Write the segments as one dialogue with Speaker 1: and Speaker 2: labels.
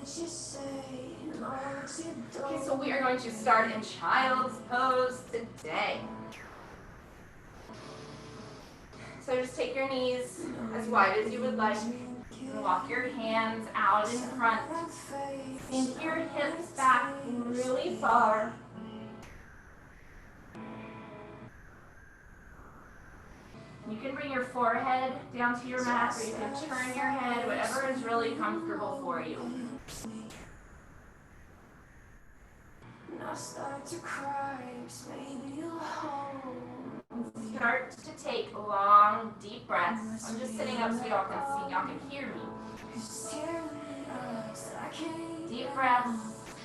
Speaker 1: Okay, so we are going to start in child's pose today. So just take your knees as wide as you would like and walk your hands out in front. Sink your hips back really far. You can bring your forehead down to your mat, or you can turn your head, whatever is really comfortable for you. Start to cry, maybe you'll hold. Start to take long, deep breaths. I'm just sitting up so y'all can see, y'all can hear me. Deep breaths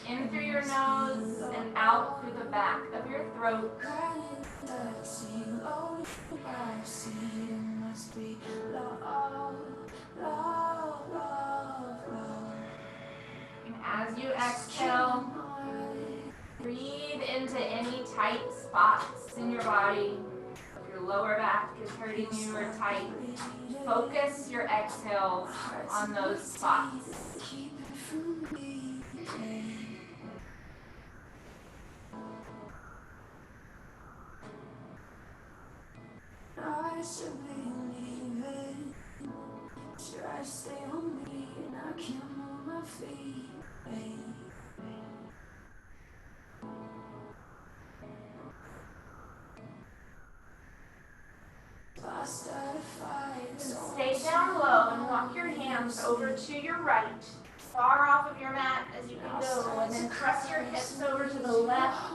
Speaker 1: in through your nose and out through the back of your throat. And as you exhale, breathe into any tight spots in your body. If your lower back is hurting you or tight, focus your exhales on those spots. I should be leaving. Should I stay on me and I can't move my feet? Stay down low and walk your hands over to your right, far off of your mat as you can go, and then press your hips over to the left.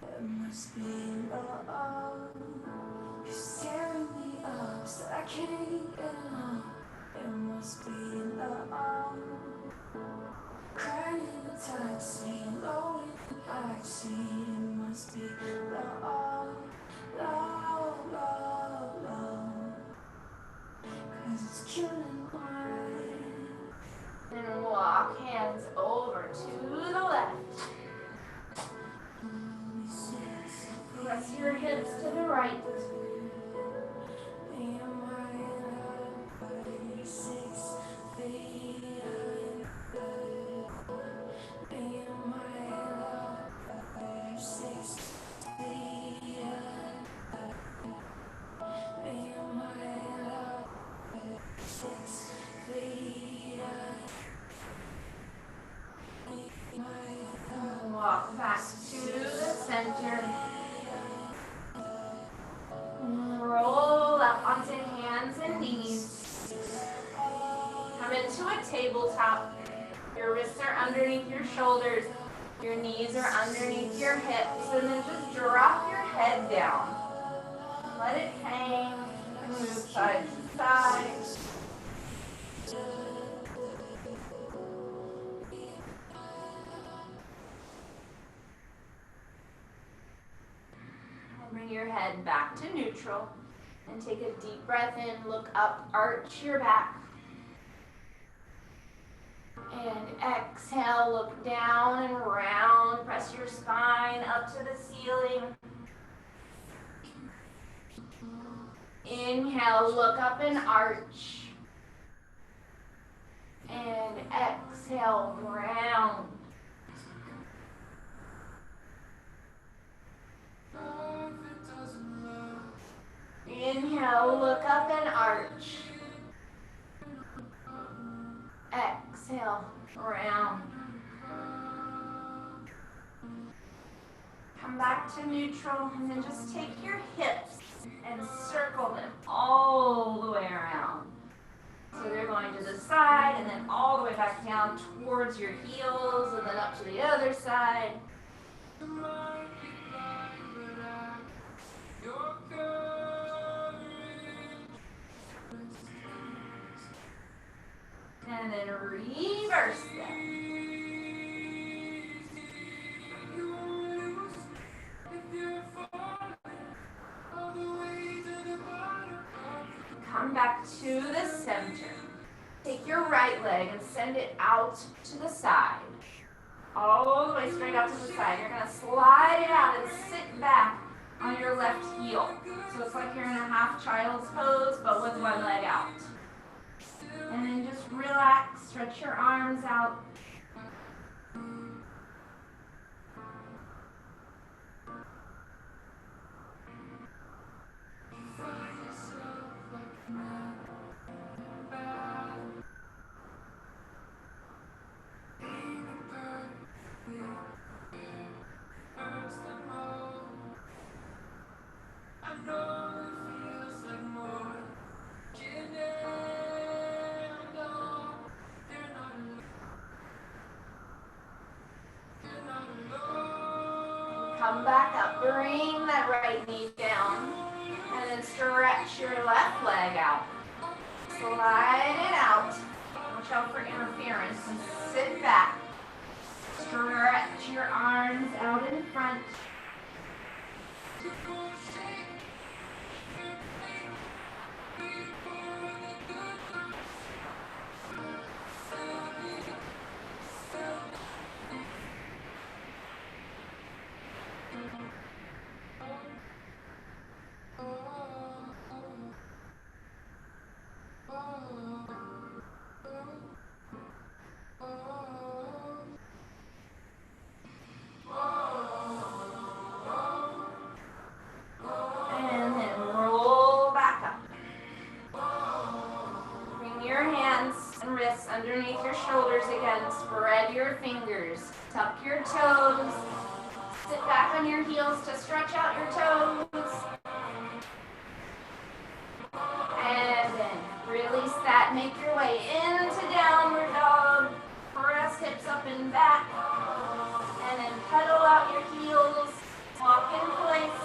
Speaker 1: It must be love. You're scaring me up so I can't get enough. It must be love. Crying in the taxi, low in the backseat. It must be love, love, love, love. 'Cause it's killing mine. Then walk hands over to the left. Press your hips to the right. Walk back to the center. Roll up onto hands and knees. Come into a tabletop. Your wrists are underneath your shoulders. Your knees are underneath your hips. And then just drop your head down. Let it hang and move side to side. Bring your head back to neutral and take a deep breath in, look up, arch your back. And exhale, look down and round, press your spine up to the ceiling. Inhale, look up and arch. And exhale, round. Inhale, look up and arch. Exhale, round. Come back to neutral and then just take your hips and circle them all the way around. So they're going to the side and then all the way back down towards your heels and then up to the other side. And then reverse them. Come back to the center. Take your right leg and send it out to the side. All the way straight out to the side. You're going to slide it out and sit back on your left heel. So it's like you're in a half child's pose, but with one leg out. And then Stretch your arms out. Come back up, bring that right knee down, and then stretch your left leg out. Slide it out. Watch out for interference, and sit back. Stretch your arms out in front. Underneath your shoulders again, spread your fingers, tuck your toes, sit back on your heels to stretch out your toes, and then release that, make your way into downward dog, press hips up and back, and then pedal out your heels, walk in place.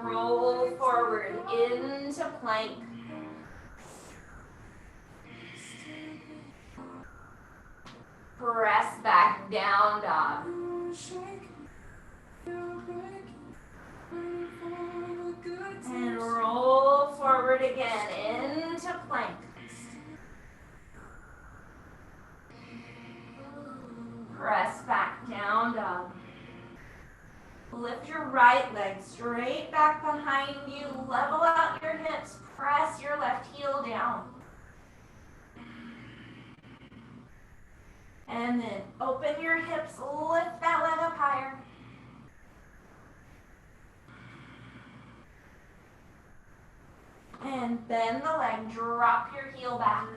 Speaker 1: Roll forward into plank. Press back down dog. And roll forward again into plank. Press back down dog. Lift your right leg straight back behind you. Level out your hips. Press your left heel down. And then open your hips. Lift that leg up higher. And bend the leg. Drop your heel back.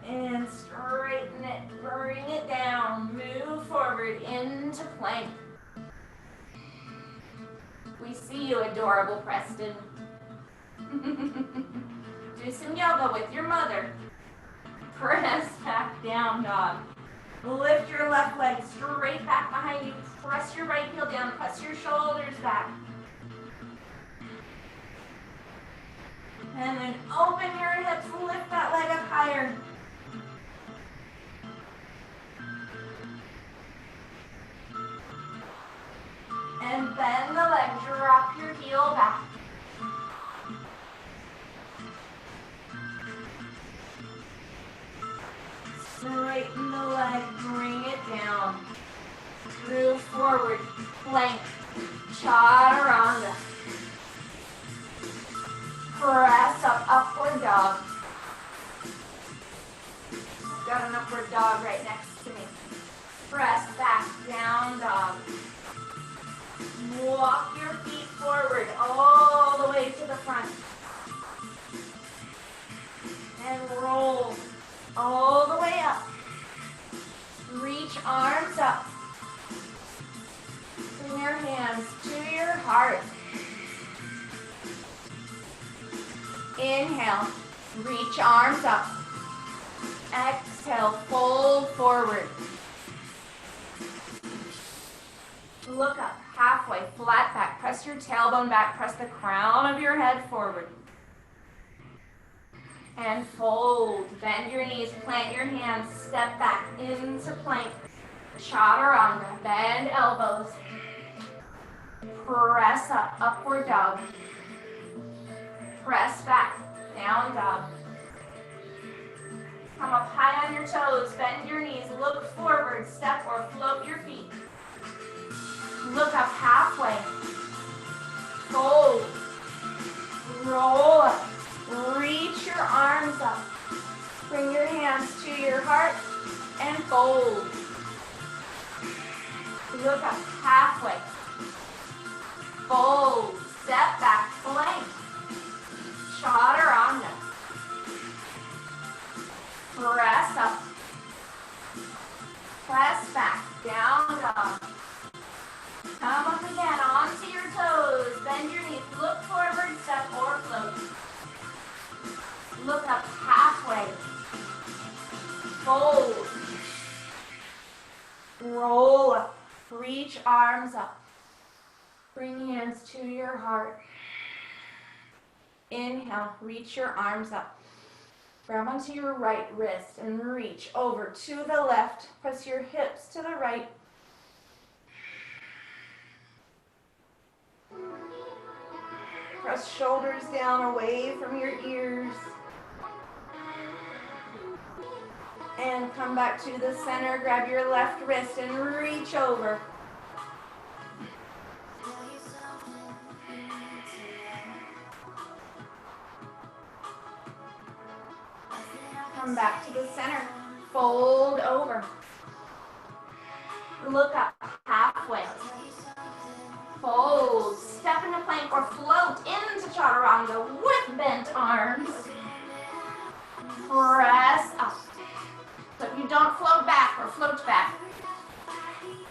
Speaker 1: And straighten it, bring it down, move forward into plank. We see you, adorable Preston. Do some yoga with your mother. Press back down dog. Lift your left leg straight back behind you. Press your right heel down, press your shoulders back. And then open your hips, lift that leg up higher. And bend the leg, drop your heel back. Straighten the leg, bring it down. Move forward, plank, chaturanga. Press up, upward dog. I've got an upward dog right next to me. Press back, down dog. Walk your feet forward all the way to the front. And roll all the way up. Reach arms up. Bring your hands to your heart. Inhale, reach arms up. Exhale, fold forward. Look up, halfway, flat back. Press your tailbone back, press the crown of your head forward. And fold, bend your knees, plant your hands, step back into plank. Chaturanga, bend elbows. Press up, upward dog. Press back, down dog. Come up high on your toes, bend your knees, look forward, step or float your feet. Look up halfway. Fold. Roll up. Reach your arms up. Bring your hands to your heart and fold. Look up halfway. Fold. Step back, plank. Chaturanga. Press up. Press back, down dog. Come up again, onto your toes. Bend your knees, look forward, step or float. Look up halfway. Fold. Roll up. Reach arms up. Bring hands to your heart. Inhale, reach your arms up. Grab onto your right wrist and reach over to the left. Press your hips to the right. Press shoulders down away from your ears. And come back to the center. Grab your left wrist and reach over. Come back to the center. Fold over. Look up halfway. Fold. Step into plank or float into chaturanga with bent arms. Press up. So if you don't float back or float back,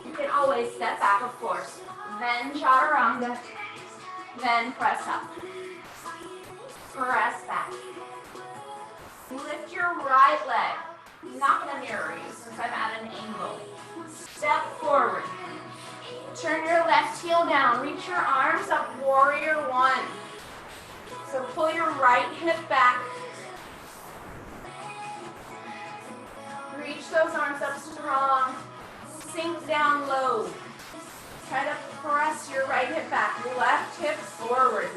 Speaker 1: you can always step back, of course. Then chaturanga. Then press up. Press back. Lift your right leg. Not going to mirror you since I'm at an angle. Step forward. Turn your left heel down. Reach your arms up, warrior one. So pull your right hip back. Reach those arms up strong. Sink down low. Try to press your right hip back. Left hip forward.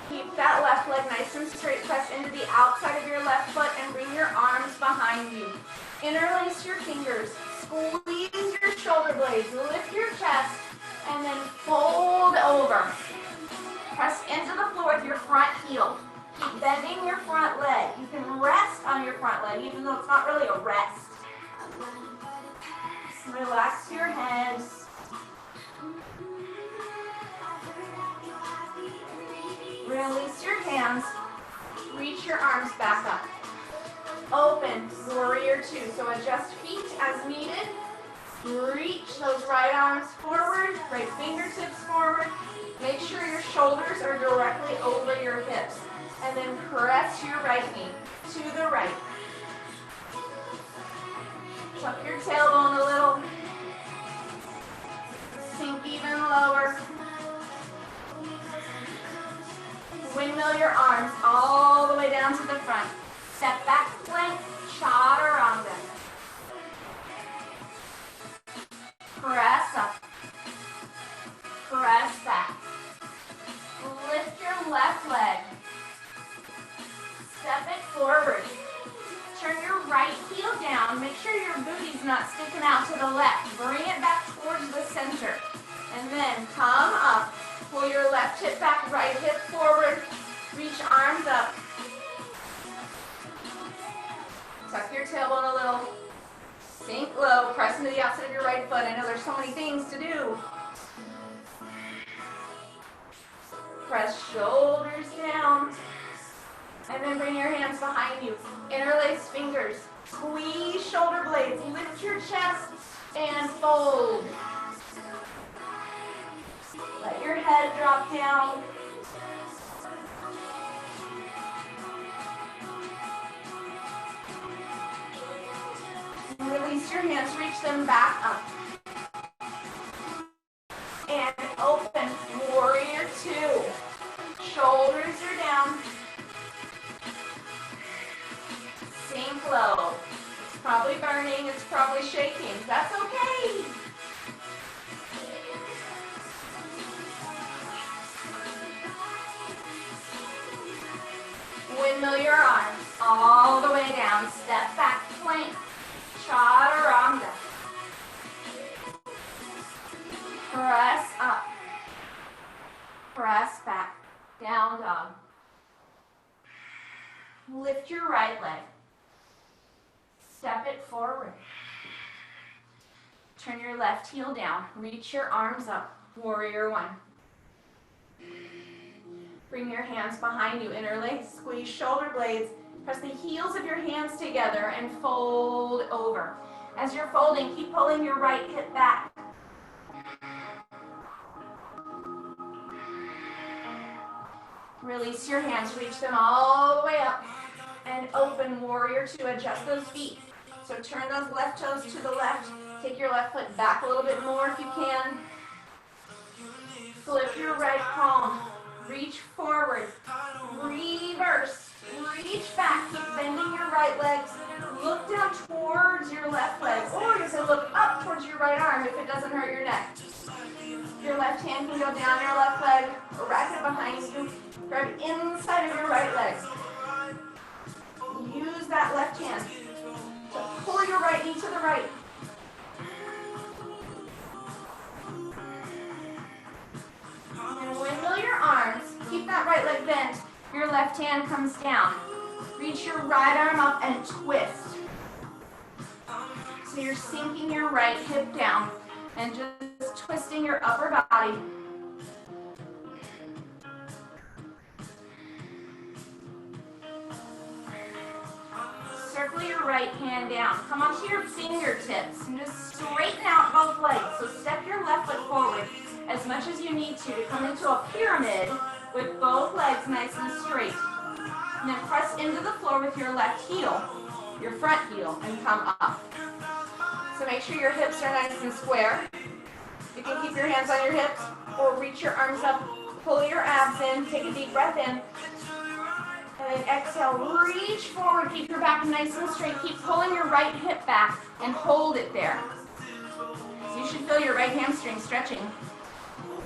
Speaker 1: Keep that left leg nice and straight. Press into the outside of your left foot and bring your arms behind you. Interlace your fingers. Squeeze your shoulder blades. Lift your chest and then fold over. Press into the floor with your front heel. Keep bending your front leg. You can rest on your front leg even though it's not really a rest. Relax your head. Release your hands. Reach your arms back up. Open, warrior two. So adjust feet as needed. Reach those right arms forward, right fingertips forward. Make sure your shoulders are directly over your hips. And then press your right knee to the right. Tuck your tailbone a little. Sink even lower. Windmill your arms all the way down to the front. Step back plank, chaturanga. Press up. Press back. Lift your left leg. Step it forward. Turn your right heel down. Make sure your booty's not sticking out to the left. Bring it back towards the center. And then come up. Pull your left hip back, right hip forward. Reach arms up. Tuck your tailbone a little. Sink low. Press into the outside of your right foot. I know there's so many things to do. Press shoulders down. And then bring your hands behind you. Interlace fingers. Squeeze shoulder blades. Lift your chest and fold. Let your head drop down. Release your hands, reach them back up. And open, warrior two. Shoulders are down. Sink low. It's probably burning, it's probably shaking. That's okay. windmill your arms all the way down. Step back, plank, chaturanga. Press up. Press back. Down dog. Lift your right leg. Step it forward. Turn your left heel down. Reach your arms up. Warrior one. Bring your hands behind you. Interlace. Squeeze shoulder blades. Press the heels of your hands together and fold over. As you're folding, keep pulling your right hip back. Release your hands. Reach them all the way up. And open warrior two. Adjust those feet. So turn those left toes to the left. Take your left foot back a little bit more if you can. Flip your right palm. Reach forward. Reverse. Reach back. Keep bending your right legs. Look down towards your left leg. Or you can look up towards your right arm if it doesn't hurt your neck. Your left hand can go down your left leg. Rack it behind you. Grab inside of your right leg. Use that left hand to pull your right knee to the right. And windmill your arms. Keep that right leg bent. Your left hand comes down. Reach your right arm up and twist. So you're sinking your right hip down and just twisting your upper body. Circle your right hand down. Come onto your fingertips and just straighten out both legs. So step your left foot forward as much as you need to come into a pyramid with both legs nice and straight. And then press into the floor with your left heel, your front heel, and come up. So make sure your hips are nice and square. You can keep your hands on your hips or reach your arms up, pull your abs in, take a deep breath in. And then exhale, reach forward, keep your back nice and straight. Keep pulling your right hip back and hold it there. So you should feel your right hamstring stretching.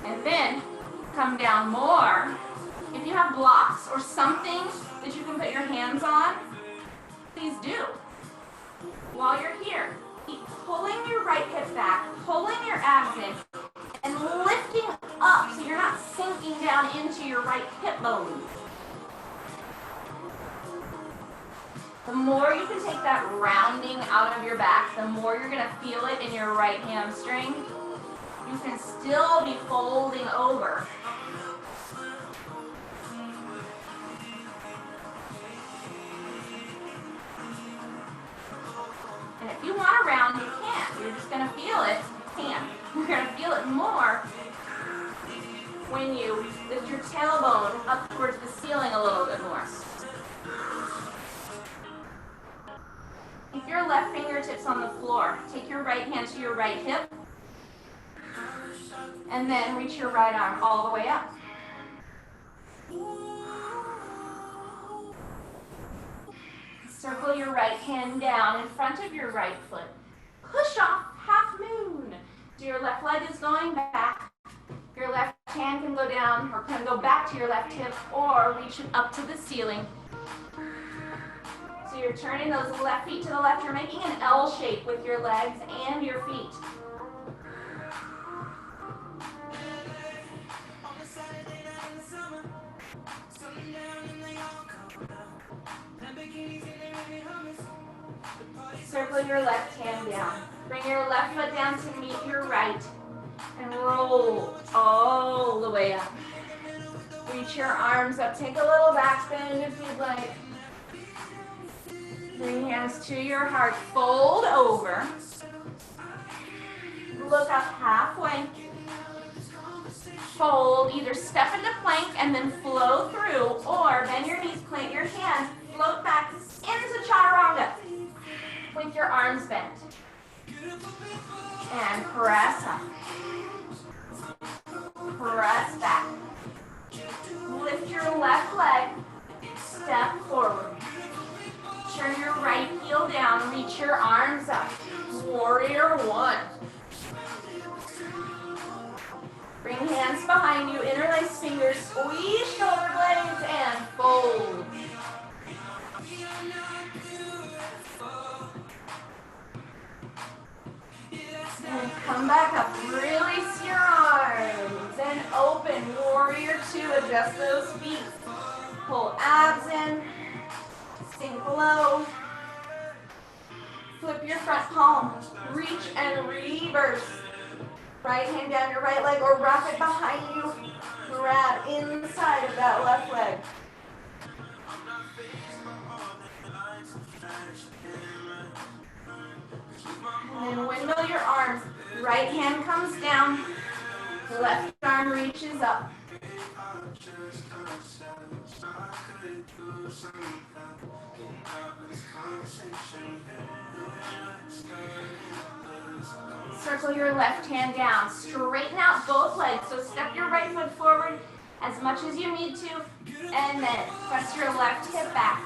Speaker 1: And then come down more. If you have blocks or something that you can put your hands on, please do. While you're here, keep pulling your right hip back, pulling your abs in, and lifting up so you're not sinking down into your right hip bone. The more you can take that rounding out of your back, the more you're going to feel it in your right hamstring. You can still be folding over. And if you want to round, you can. You're just going to feel it. You can. You're going to feel it more when you lift your tailbone up towards the ceiling a little bit more. Keep your left fingertips on the floor. Take your right hand to your right hip. And then reach your right arm all the way up. Circle your right hand down in front of your right foot. Push off half moon. So your left leg is going back. Your left hand can go down or can go back to your left hip or reach it up to the ceiling. So you're turning those left feet to the left. You're making an L shape with your legs and your feet. Circle your left hand down. Bring your left foot down to meet your right. And roll all the way up. Reach your arms up. Take a little back bend if you'd like. Bring hands to your heart. Fold over. Look up halfway. Fold. Either step into plank and then flow through, or bend your knees, plant your hands, float back into chaturanga with your arms bent. And press up. Press back. Lift your left leg. Step forward. Turn your right heel down. Reach your arms up. Warrior one. Bring hands behind you. Interlace fingers. Squeeze shoulder blades and fold. Come back up, release your arms, and open, warrior two, adjust those feet. Pull abs in, sink low. Flip your front palm, reach and reverse. Right hand down your right leg or wrap it behind you. Grab inside of that left leg. And then windmill your arms. Right hand comes down, left arm reaches up. Circle your left hand down. Straighten out both legs. So step your right foot forward as much as you need to, and then press your left hip back.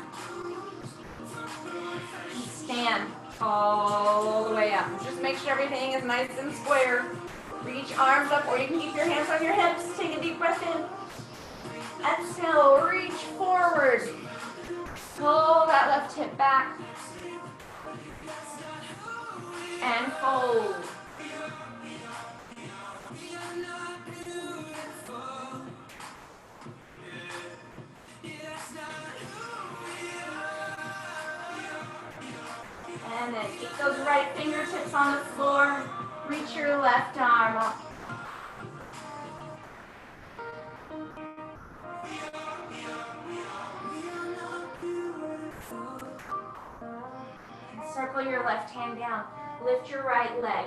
Speaker 1: Stand all the way up. Just make sure everything is nice and square. Reach arms up, or you can keep your hands on your hips. Take a deep breath in. Exhale, reach forward. Pull that left hip back. And fold. And then keep those right fingertips on the floor. Reach your left arm up. Circle your left hand down. Lift your right leg.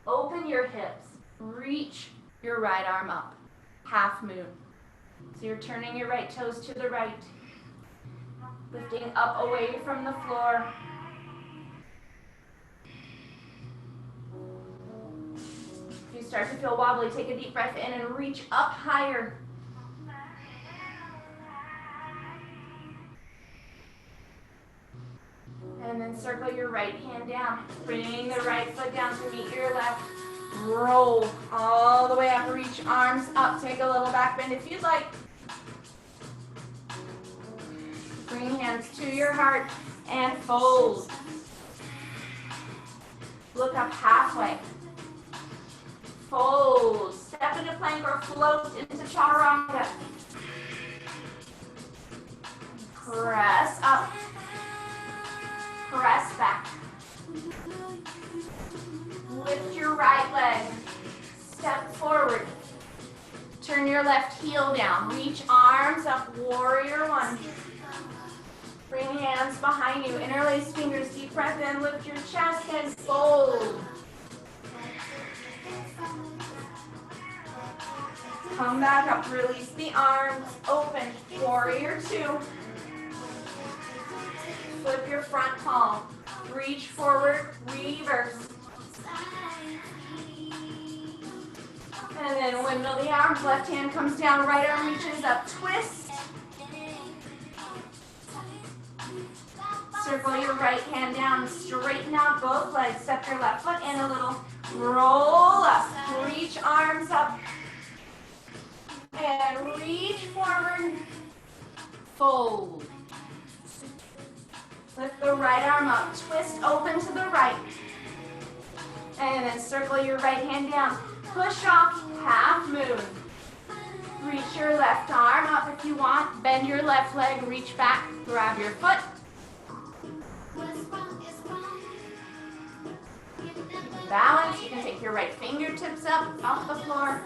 Speaker 1: Open your hips. Reach your right arm up. Half moon. So you're turning your right toes to the right. Lifting up away from the floor. If you start to feel wobbly, take a deep breath in and reach up higher. And then circle your right hand down, bringing the right foot down to meet your left. Roll all the way up, reach arms up, take a little back bend if you'd like. Bring hands to your heart and fold. Look up halfway. Fold. Step into plank or float into chaturanga. Press up. Press back. Lift your right leg. Step forward. Turn your left heel down. Reach arms up. Warrior one. Bring hands behind you. Interlace fingers. Deep breath in. Lift your chest and fold. Come back up. Release the arms. Open. Warrior two. Flip your front palm. Reach forward, reverse. And then windmill the arms. Left hand comes down, right arm reaches up. Twist. Circle your right hand down. Straighten out both legs. Step your left foot in a little. Roll up. Reach arms up. And reach forward. Fold. Lift the right arm up, twist open to the right. And then circle your right hand down. Push off, half moon. Reach your left arm up if you want. Bend your left leg, reach back, grab your foot. Balance, you can take your right fingertips up off the floor.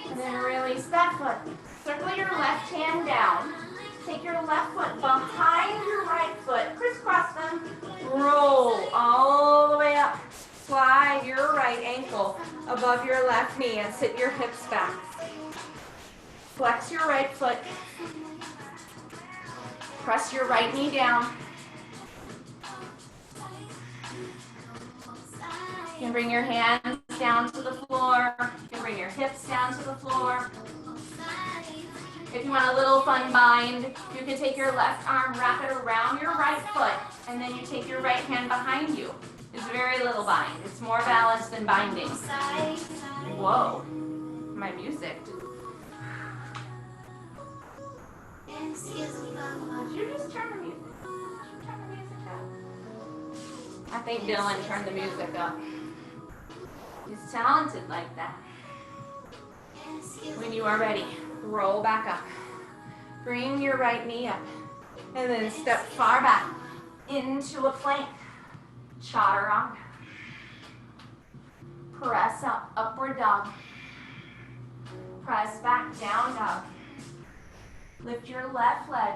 Speaker 1: And then release that foot. Circle your left hand down. Take your left foot behind your right foot. Crisscross them. Roll all the way up. Slide your right ankle above your left knee and sit your hips back. Flex your right foot. Press your right knee down. You can bring your hands down to the floor. You can bring your hips down to the floor. If you want a little fun bind, you can take your left arm, wrap it around your right foot, and then you take your right hand behind you. It's very little bind. It's more balanced than binding. Whoa, my music. Did you just turn the music? Did you turn the music I think Dylan turned the music up. He's talented like that. When you are ready, roll back up. Bring your right knee up. And then step far back into a plank. Chaturanga. Press up, upward dog. Press back, down dog. Lift your left leg.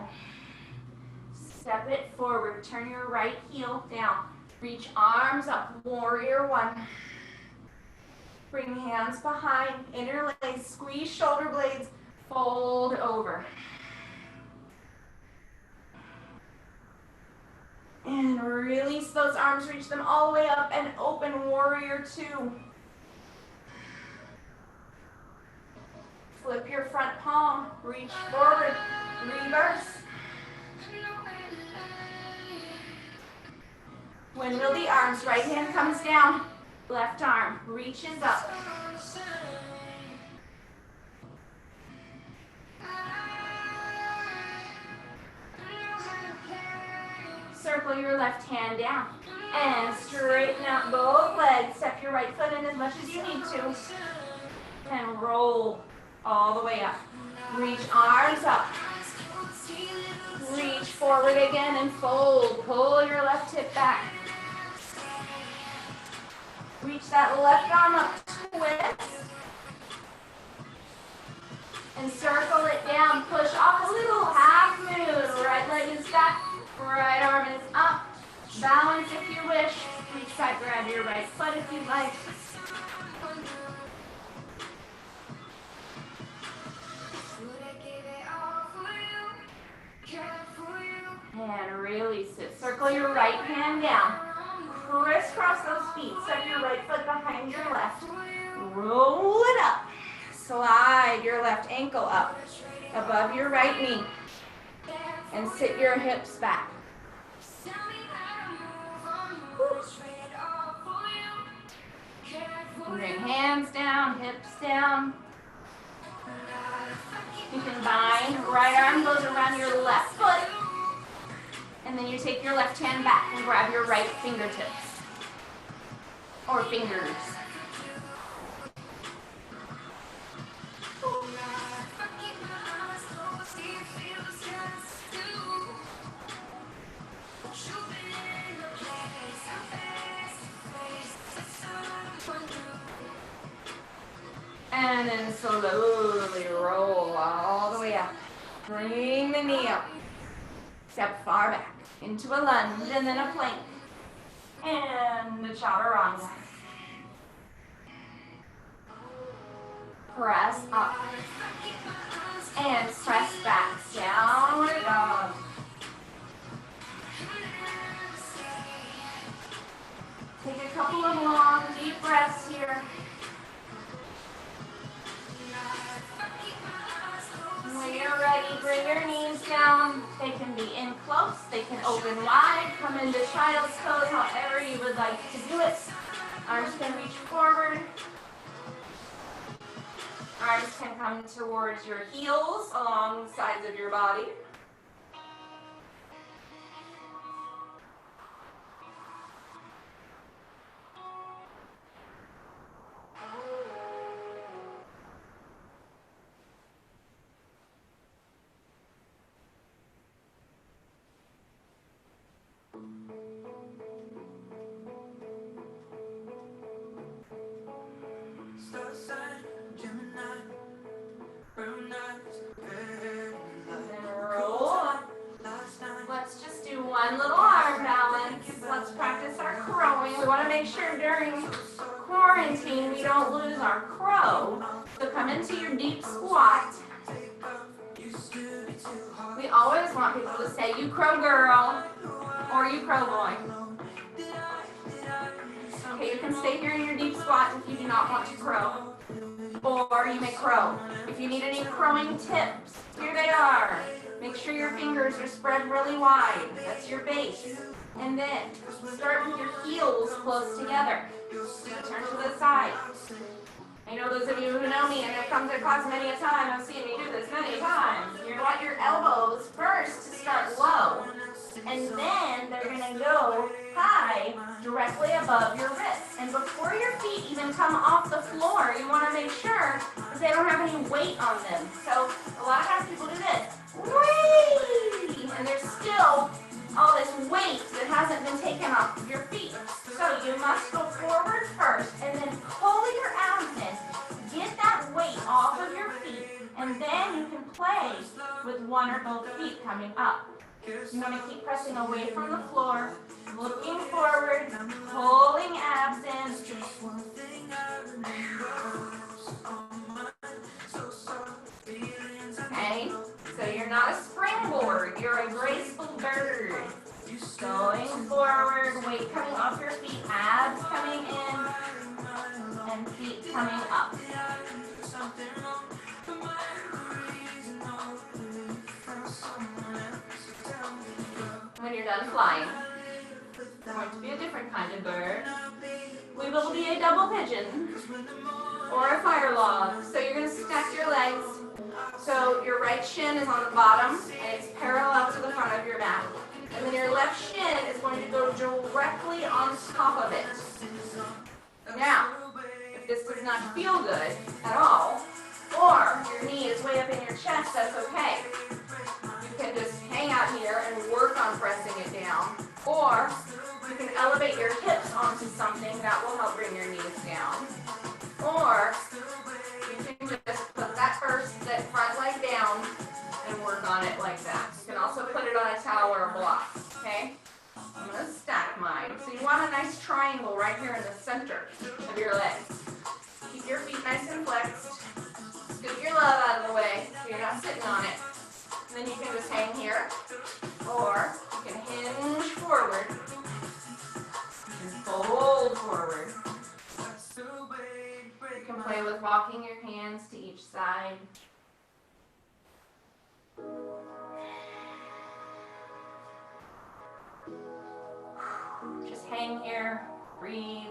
Speaker 1: Step it forward. Turn your right heel down. Reach arms up. Warrior one. Bring hands behind. Interlace. Squeeze shoulder blades. Fold over. And release those arms. Reach them all the way up and open. Warrior two. Flip your front palm. Reach forward. Reverse. Windmill the arms. Right hand comes down. Left arm reaches up. Circle your left hand down. And straighten out both legs. Step your right foot in as much as you need to. And roll all the way up. Reach arms up. Reach forward again and fold. Pull your left hip back. Reach that left arm up, twist. And circle it down. Push off a little half moon. Right leg is back. Right arm is up. Balance if you wish. Reach side, grab your right foot if you'd like. And release it. Circle your right hand down. Crisscross those feet. Step your right foot behind your left. Roll it up. Slide your left ankle up above your right knee. And sit your hips back. Bring hands down, hips down. You can bind. Right arm goes around your left foot. And then you take your left hand back and grab your right fingertips. Or fingers. And then slowly roll all the way up. Bring the knee up. Step far back into a lunge and then a plank. And the chaturanga. Press up. And press back. Downward dog. Take a couple of long, deep breaths here. When you're ready, bring your knees down. They can be in close, they can open wide, come into child's pose, however you would like to do it. Arms can reach forward. Arms can come towards your heels along the sides of your body. One little arm balance. Let's practice our crowing. We want to make sure during quarantine we don't lose our crow. So come into your deep squat. We always want people to say, you crow girl, or you crow boy. Okay, you can stay here in your deep squat if you do not want to crow. Or you may crow. If you need any crowing tips, here they are. Make sure your fingers are spread really wide. That's your base. And then start with your heels close together. Turn to the side. I know those of you who know me and have come to class many a time have seen me do this many times. You want your elbows first to start low. And then they're going to go high directly above your wrists. And before your feet even come off the floor, you want to make sure that they don't have any weight on them. So a lot of times people do this. Whee! And there's still all this weight that hasn't been taken off of your feet. So you must go forward first and then pull your abs in. Get that weight off of your feet, and then you can play with one or both feet coming up. You're going to keep pressing away from the floor, looking forward, pulling abs in. Okay, so you're not a springboard, you're a graceful bird. Going forward, weight coming off your feet, abs coming in, and feet coming up. When you're done flying, it's going to be a different kind of bird. We will be a double pigeon or a fire log. So you're going to stack your legs. So your right shin is on the bottom and it's parallel to the front of your mat. And then your left shin is going to go directly on top of it. Now, if this does not feel good at all, or your knee is way up in your chest, that's okay. You can just hang out here and work on pressing it down. Or you can elevate your hips onto something that will help bring your knees down. Or you can just put that front leg down and work on it like that. You can also put it on a towel or a block, okay? I'm going to stack mine. So you want a nice triangle right here in the center of your legs. Keep your feet nice and flexed. Scoot your love out of the way so you're not sitting on it. And then you can just hang here. Or you can hinge forward and fold forward. You can play with walking your hands to each side. Just hang here, breathe.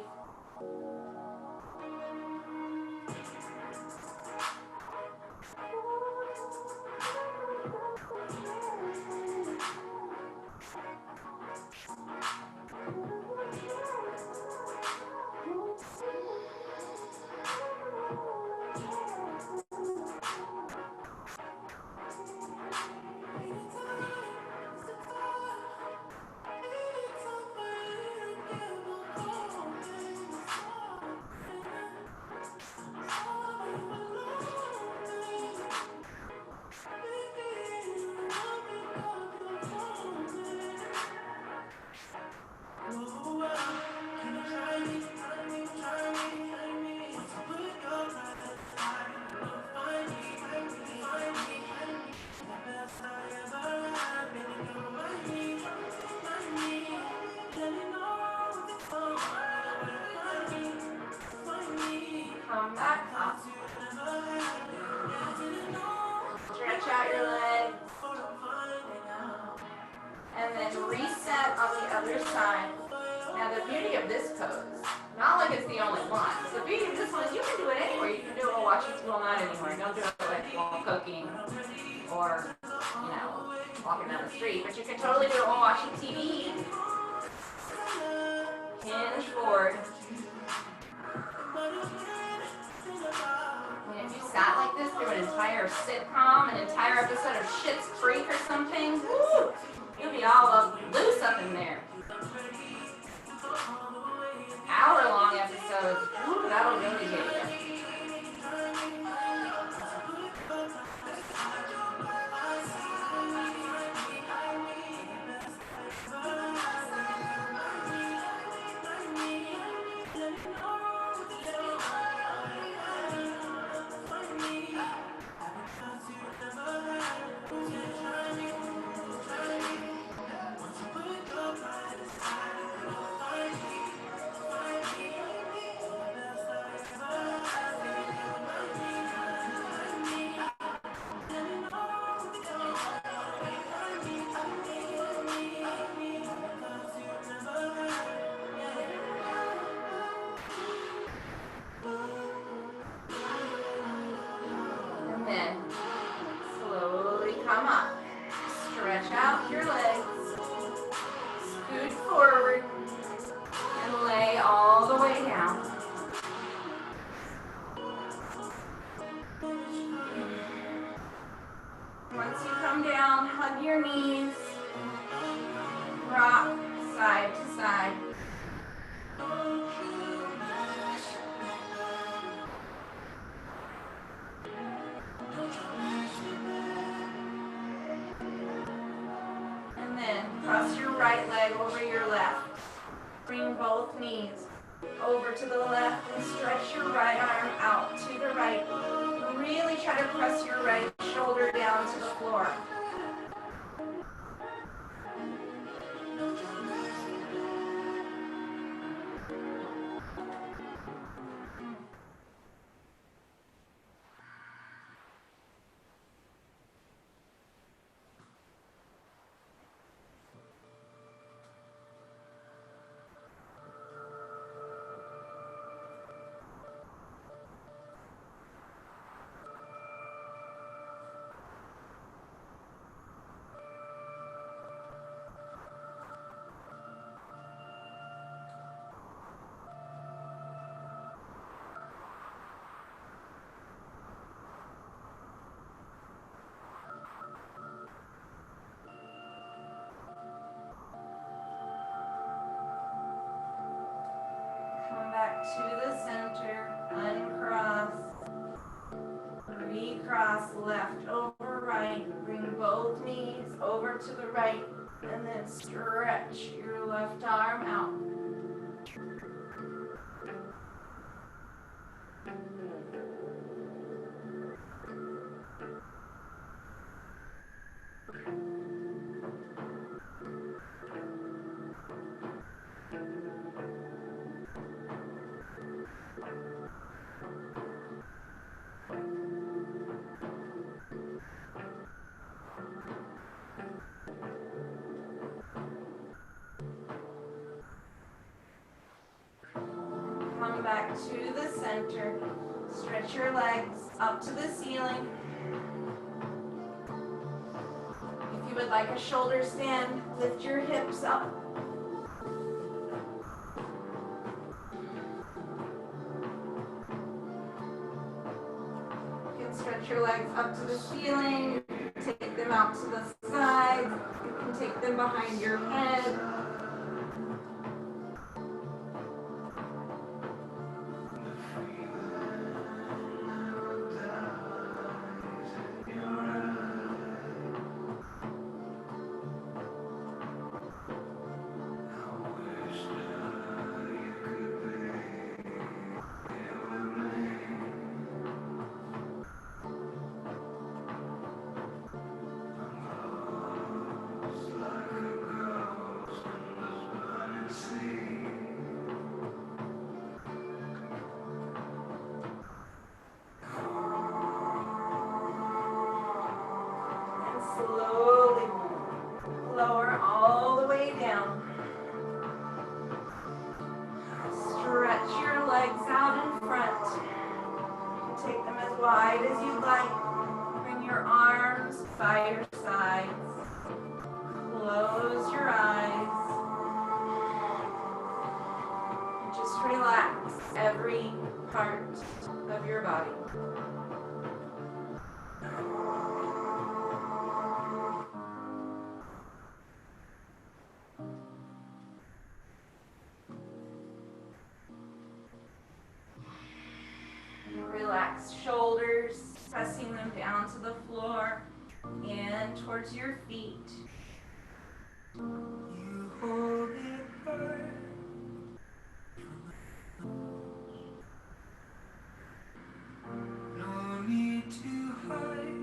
Speaker 1: Come back up. Stretch out your legs. And then reset on the other side. Now the beauty of this pose, not like it's the only one. The beauty of this one is you can do it anywhere. You can do it while watching school, not anywhere. Don't do it like while cooking or, walking down the street. But you can totally do it while watching TV. Hinge forward. And if you sat like this through an entire sitcom, an entire episode of Schitt's Creek or something, woo, you'll be all loose up in there. Hour-long episodes, woo, that'll really get you. knees over to the left and stretch your right arm out to the right. Really try to press your right shoulder down to the floor. Come back to the center, uncross, recross, left over right, bring both knees over to the right, and then stretch your left arm out. Come back to the center. Stretch your legs up to the ceiling. If you would like a shoulder stand, lift your hips up. You can stretch your legs up to the ceiling. Take them out to the sides. You can take them behind your head. Slowly lower all the way down. Stretch your legs out in front. You can take them as wide as you'd like. Bring your arms by your sides. Close your eyes. And just relax every part of your body. Relax shoulders, pressing them down to the floor and towards your feet. You hold it hard. No need to hide.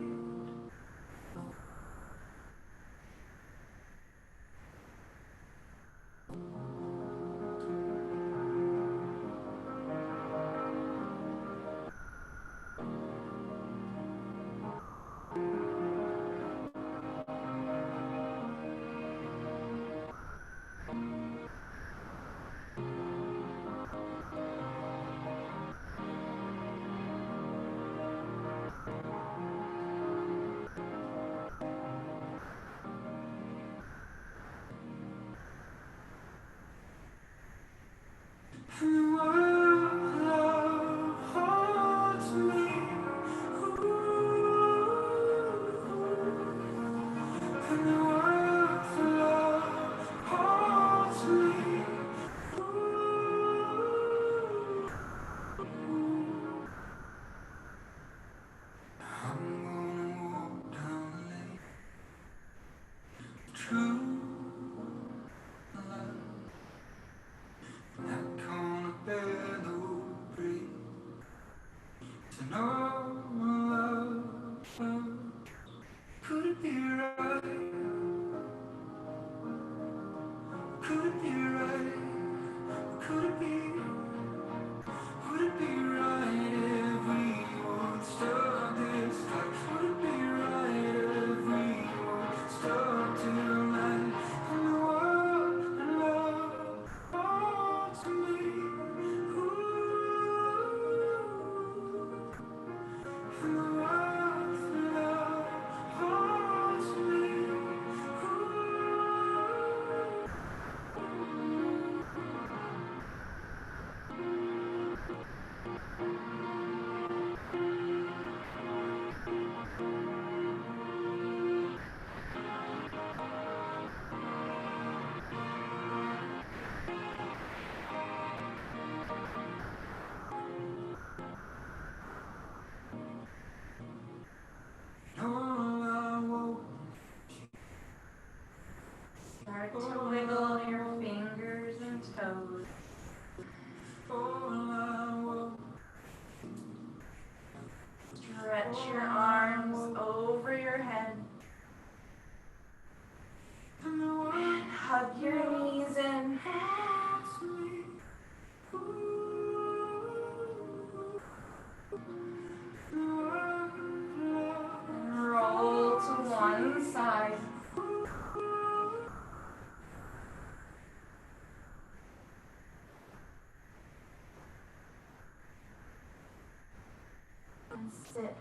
Speaker 1: it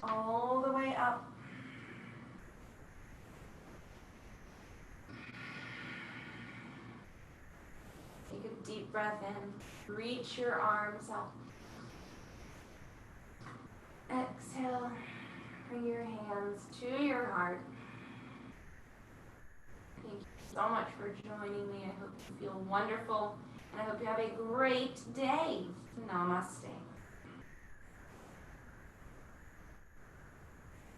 Speaker 1: all the way up. Take a deep breath in. Reach your arms up. Exhale. Bring your hands to your heart. Thank you so much for joining me. I hope you feel wonderful. And I hope you have a great day. Namaste.